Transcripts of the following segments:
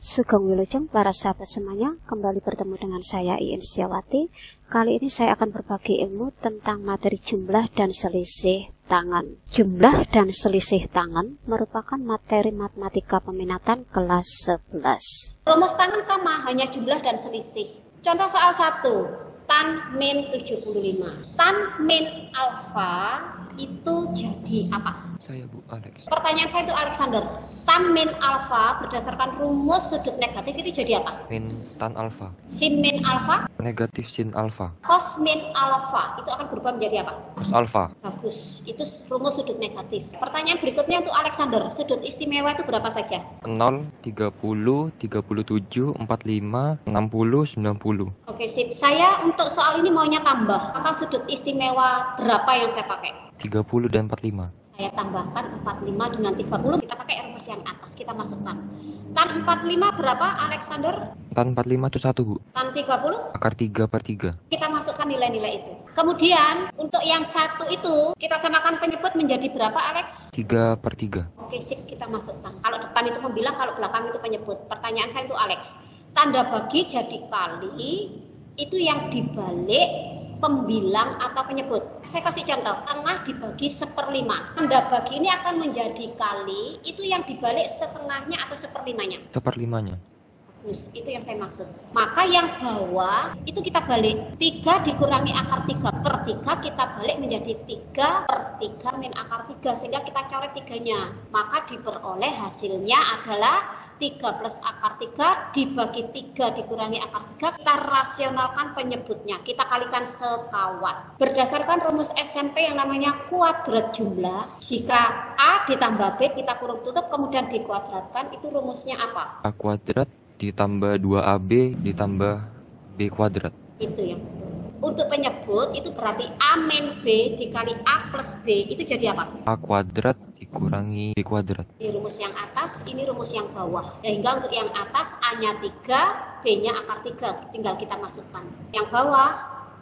Sugeng Wilujeng para sahabat semuanya, kembali bertemu dengan saya Iin Setiawati. Kali ini saya akan berbagi ilmu tentang materi jumlah dan selisih tangan. Jumlah dan selisih tangan merupakan materi matematika peminatan kelas 11. Rumus tangan sama, hanya jumlah dan selisih. Contoh soal 1, tan min 75. Tan min alfa itu jadi apa? Saya Bu Alex. Pertanyaan saya itu Alexander. Tan min alfa berdasarkan rumus sudut negatif itu jadi apa? Min tan alfa. Sin min alfa, Negatif sin alfa. cos min alfa itu akan berubah menjadi apa? Cos alfa. Bagus, itu rumus sudut negatif. Pertanyaan berikutnya untuk Alexander. Sudut istimewa itu berapa saja? 0, 30, 37, 45, 60, 90. Oke, sip. Saya untuk soal ini maunya tambah. Maka sudut istimewa berapa yang saya pakai? 30 dan 45. Saya tambahkan 45 dengan 30. Kita pakai rumus yang atas. Kita masukkan. Tan 45 berapa, Alexander? Tan 45 itu 1 Bu. Tan 30? Akar 3/3. Kita masukkan nilai-nilai itu. Kemudian, untuk yang satu itu, kita samakan penyebut menjadi berapa, Alex? 3/3. Oke, sip. Kita masukkan. Kalau depan itu membilang, kalau belakang itu penyebut. Pertanyaan saya itu, Alex. Tanda bagi jadi kali, itu yang dibalik pembilang atau penyebut. Saya kasih contoh, tengah dibagi 1/5. Tanda bagi ini akan menjadi kali, itu yang dibalik setengahnya atau 1/5-nya. 1/5-nya. Bagus, itu yang saya maksud. Maka yang bawah, itu kita balik. 3 dikurangi akar 3/3, kita balik menjadi 3/3 min akar 3, sehingga kita coret 3-nya. Maka diperoleh hasilnya adalah 3 plus akar 3 dibagi 3 dikurangi akar 3, kita rasionalkan penyebutnya, kita kalikan sekawan. Berdasarkan rumus SMP yang namanya kuadrat jumlah, jika A ditambah B kita kurung tutup kemudian dikuadratkan, itu rumusnya apa? A kuadrat ditambah 2AB ditambah B kuadrat. Itu yang betul. Untuk penyebut itu berarti A min B dikali A plus B, itu jadi apa? A kuadrat dikurangi B kuadrat. Ini rumus yang atas, ini rumus yang bawah. Sehingga untuk yang atas A-nya 3, B-nya akar 3. Tinggal kita masukkan. Yang bawah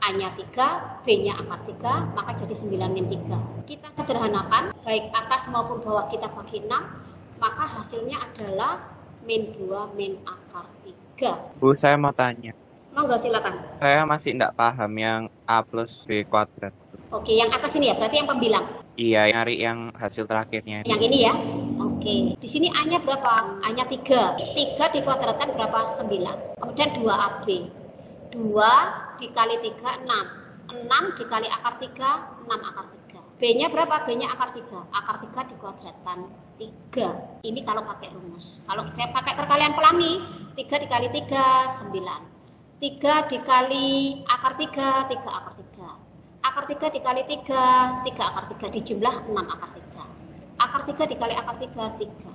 A-nya 3, B-nya akar 3, maka jadi 9 min 3. Kita sederhanakan, baik atas maupun bawah kita bagi 6, maka hasilnya adalah min 2 min akar 3. Bu, saya mau tanya. Monggo silakan. Saya masih tidak paham yang A plus B kuadrat. Oke, yang atas ini ya, berarti yang pembilang. Iya, nyari yang hasil terakhirnya. Yang ini ya. Oke. Di sini A-nya berapa? A-nya 3. 3 dikuadratkan berapa? 9. Kemudian 2AB. 2 dikali 3, 6. 6 dikali akar 3, 6 akar 3. B-nya berapa? B-nya akar 3. Akar 3 dikuadratkan 3. Ini kalau pakai rumus. Kalau pakai perkalian pelangi, 3 dikali 3, 9. 3 dikali akar 3, 3 akar 3. Akar 3 dikali 3, 3 akar 3. Dijumlah 6 akar 3. Akar 3 dikali akar 3, 3.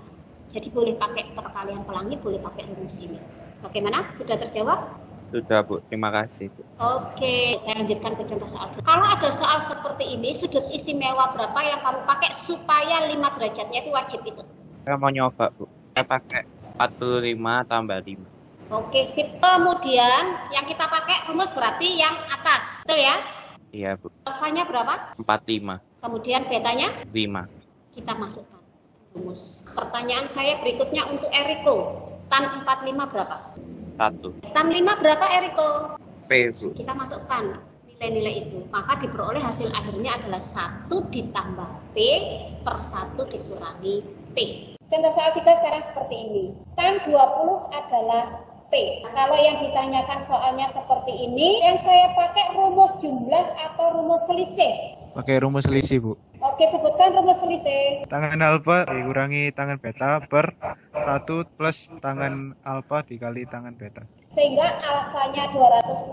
Jadi boleh pakai perkalian pelangi, boleh pakai rumus ini. Bagaimana? Sudah terjawab? Sudah Bu, terima kasih Bu. Oke, saya lanjutkan ke contoh soal. Kalau ada soal seperti ini, sudut istimewa berapa yang kamu pakai supaya 5 derajatnya itu wajib itu? Saya mau nyoba Bu. Saya pakai 45 tambah 5. Oke, sip. Kemudian yang kita pakai rumus berarti yang atas, betul ya? Iya Bu. Alfanya berapa? 45. Kemudian betanya? 5. Kita masukkan rumus. Pertanyaan saya berikutnya untuk Eriko. Tan 45 berapa? 1. Tan 5 berapa Eriko? P Bu. Kita masukkan nilai-nilai itu. Maka diperoleh hasil akhirnya adalah 1 ditambah P per 1 dikurangi P. Contoh soal kita sekarang seperti ini. Tan 20 adalah P. Kalau yang ditanyakan soalnya seperti ini, yang saya pakai rumus jumlah atau rumus selisih? Pakai rumus selisih, Bu. Oke, sebutkan rumus selisih. Tangan alfa dikurangi tangan beta per 1 plus tangan alfa dikali tangan beta. Sehingga alfanya 260,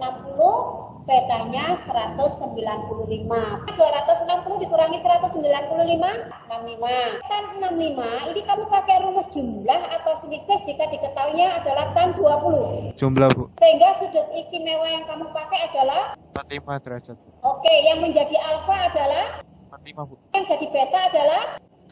betanya 195. 260 dikurangi 195, 65. Tan 65, ini kamu pakai rumus jumlah atau selisih jika diketahuinya adalah tan 20. Jumlah, Bu. Sehingga sudut istimewa yang kamu pakai adalah? 45 derajat. Oke, yang menjadi alfa adalah? 45, Bu. Yang jadi beta adalah?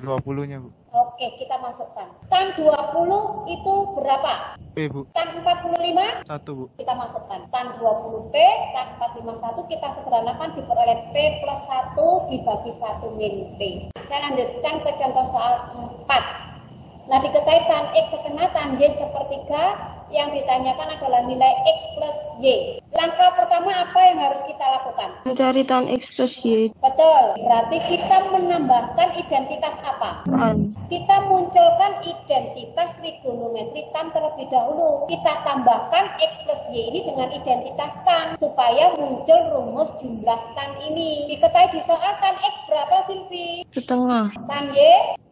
20-nya, Bu. Oke, kita masukkan. Tan 20 itu berapa? P, Bu. Tan 45? 1, Bu. Kita masukkan. Tan 20P, tan 451 kita sederhanakan diperoleh P plus 1 dibagi 1 min P. Saya lanjutkan ke contoh soal 4. Nah, diketahui tan X setengah tan Y sepertiga, yang ditanyakan adalah nilai X plus Y. Langkah pertama apa yang harus kita lakukan? Mencari tan X plus Y. Betul, berarti kita menambahkan identitas apa? Tan. Kita munculkan identitas trigonometri tan terlebih dahulu. Kita tambahkan X plus Y ini dengan identitas tan, supaya muncul rumus jumlah tan ini. Diketahui di soal tan X berapa, Silvi? Setengah. Tan Y?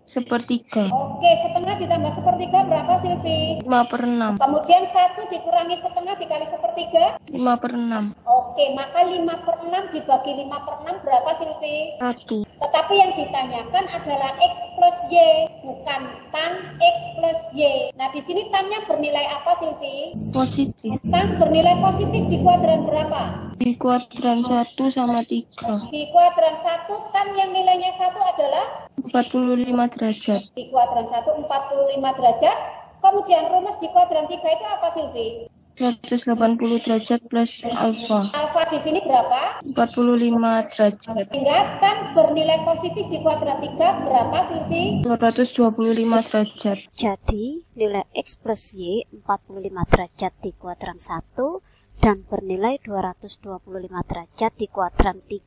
Sepertiga. Oke, setengah ditambah sepertiga berapa, Silvi? 5/6. Kemudian 1 dikurangi setengah dikali sepertiga? 5/6. Oke, maka 5/6 dibagi 5/6 berapa, Silvi? 1. Tetapi yang ditanyakan adalah X plus Y, bukan tan X plus Y. Nah, di sini tannya bernilai apa, Silvi? Positif. Tan bernilai positif di kuadran berapa? Di kuadran 1 sama 3. Di kuadran 1, tan yang nilainya 1 adalah? 45 derajat. Di kuadran 1, 45 derajat. Kemudian rumus di kuadran 3 itu apa, Silvi? 180 derajat plus alfa. Alfa di sini berapa? 45 derajat. Sehingga tan bernilai positif di kuadran 3 berapa, Silvi? 225 derajat. Jadi nilai X plus Y 45 derajat di kuadran 1 dan bernilai 225 derajat di kuadran 3.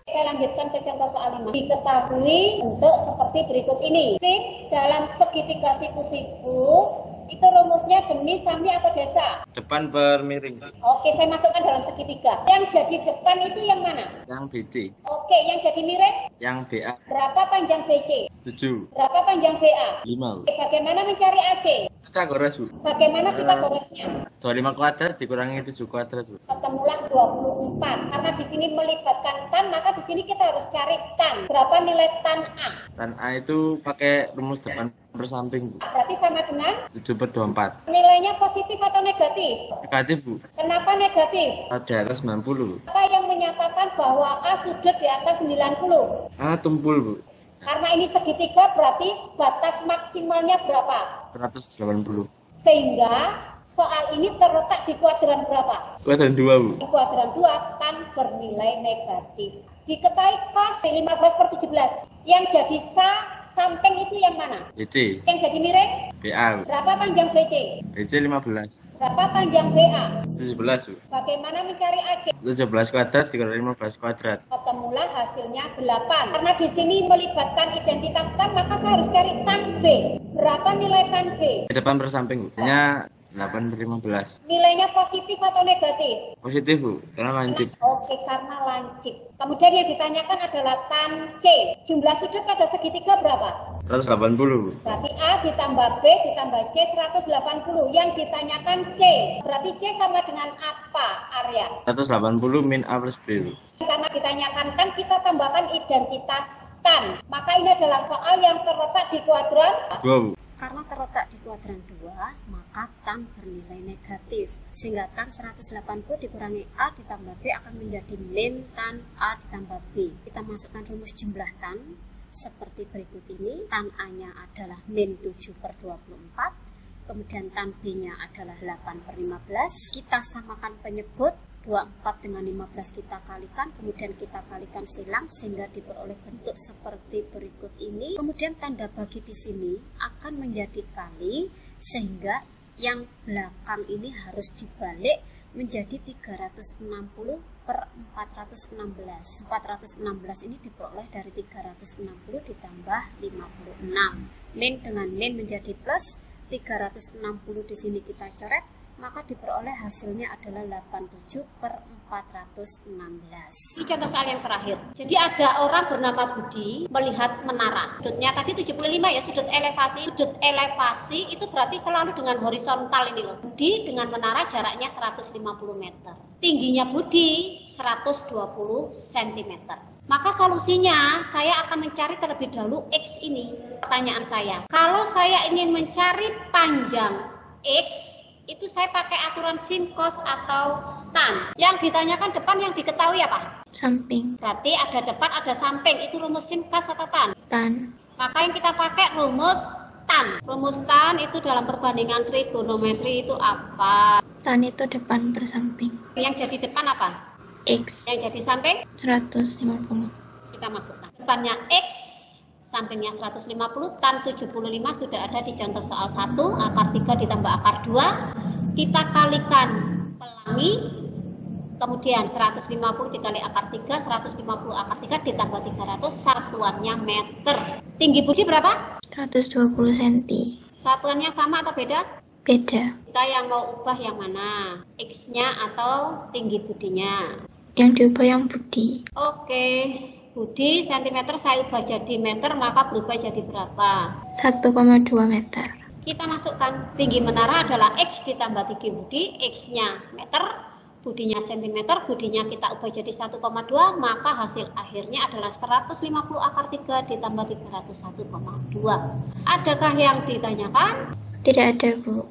Saya lanjutkan ke contoh soal 5. Diketahui bentuk seperti berikut ini. Sip, dalam segitiga siku-siku, itu rumusnya demi, sami, atau desa? Depan per miring. Oke, saya masukkan dalam segitiga. Yang jadi depan itu yang mana? Yang BC. Oke, yang jadi miring? Yang BA. Berapa panjang BC? 7. Berapa panjang BA? 5. Oke, bagaimana mencari AC? Kita gores, Bu. Bagaimana kita goresnya? 25 kuadrat dikurangi 7 kuadrat, Bu. Ketemulah 24. Karena di sini melibatkan tan, maka di sini kita harus cari tan. Berapa nilai tan A? Dan A itu pakai rumus depan per samping, Bu. Berarti sama dengan 7/24. nilainya positif atau negatif? Negatif, Bu. Kenapa negatif? Di atas 90, Bu. Apa yang menyatakan bahwa A sudut di atas 90? A tumpul, Bu. Karena ini segitiga berarti batas maksimalnya berapa? 180. Sehingga soal ini terletak di kuadran berapa? Kuadran 2, Bu. Di kuadran 2 tan bernilai negatif. Diketahui cos 15/17. Yang jadi samping itu yang mana? BC. Yang jadi miring? BA, Bu. Berapa panjang BC? BC 15. Berapa panjang BA? 17, Bu. Bagaimana mencari AC? 17 kuadrat dikurangi 15 kuadrat. Ketemulah hasilnya 8. Karena di sini melibatkan identitas tan, maka saya harus cari tan B. Berapa nilai tan B? Di depan per samping, Bu. Hanya 8/15. Nilainya positif atau negatif? Positif, Bu. Karena lancip. Oke, karena lancip. Kemudian yang ditanyakan adalah tan C. Jumlah sudut pada segitiga berapa? 180, Bu. Berarti A ditambah B ditambah C 180. Yang ditanyakan C. Berarti C sama dengan apa, Arya? 180 min A plus B, Bu. Karena ditanyakan tan, kita tambahkan identitas tan. Maka ini adalah soal yang terletak di kuadran 2, Bu. Karena terletak di kuadran 2, maka tan bernilai negatif. Sehingga tan 180 dikurangi A ditambah B akan menjadi min tan A ditambah B. Kita masukkan rumus jumlah tan seperti berikut ini. Tan A-nya adalah min 7/24. Kemudian tan B-nya adalah 8/15. Kita samakan penyebut. 24 dengan 15 kita kalikan, kemudian kita kalikan silang sehingga diperoleh bentuk seperti berikut ini. Kemudian tanda bagi di sini akan menjadi kali, sehingga yang belakang ini harus dibalik menjadi 360/416. 416 ini diperoleh dari 360 ditambah 56. Min dengan min menjadi plus, 360 di sini kita coret, maka diperoleh hasilnya adalah 87/416. Ini contoh soal yang terakhir. Jadi ada orang bernama Budi melihat menara. Sudutnya tadi 75 ya, sudut elevasi. Sudut elevasi itu berarti selalu dengan horizontal ini loh. Budi dengan menara jaraknya 150 meter. Tingginya Budi 120 cm. Maka solusinya saya akan mencari terlebih dahulu X ini. Pertanyaan saya, kalau saya ingin mencari panjang X, itu saya pakai aturan sin, cos, atau tan. Yang ditanyakan depan yang diketahui apa? Samping. Berarti ada depan, ada samping. Itu rumus sin, cos, atau tan? Tan. Maka yang kita pakai rumus tan. Rumus tan itu dalam perbandingan trigonometri itu apa? Tan itu depan per samping. Yang jadi depan apa? X. Yang jadi samping? 150. Kita masukkan. Depannya X, sampingnya 150, tan 75 sudah ada di contoh soal 1, akar 3 ditambah akar 2, kita kalikan pelangi, kemudian 150 dikali akar 3, 150 akar 3 ditambah 300, satuannya meter. Tinggi Budi berapa? 120 cm. Satuannya sama atau beda? Beda. Kita yang mau ubah yang mana? X-nya atau tinggi Budinya? Yang diubah yang Budi. Oke, Budi cm saya ubah jadi meter, maka berubah jadi berapa? 1,2 meter. Kita masukkan tinggi menara adalah X ditambah tinggi Budi, X-nya meter, Budinya cm, Budinya kita ubah jadi 1,2, maka hasil akhirnya adalah 150 akar 3 ditambah 300, 1,2. Adakah yang ditanyakan? Tidak ada, Bu.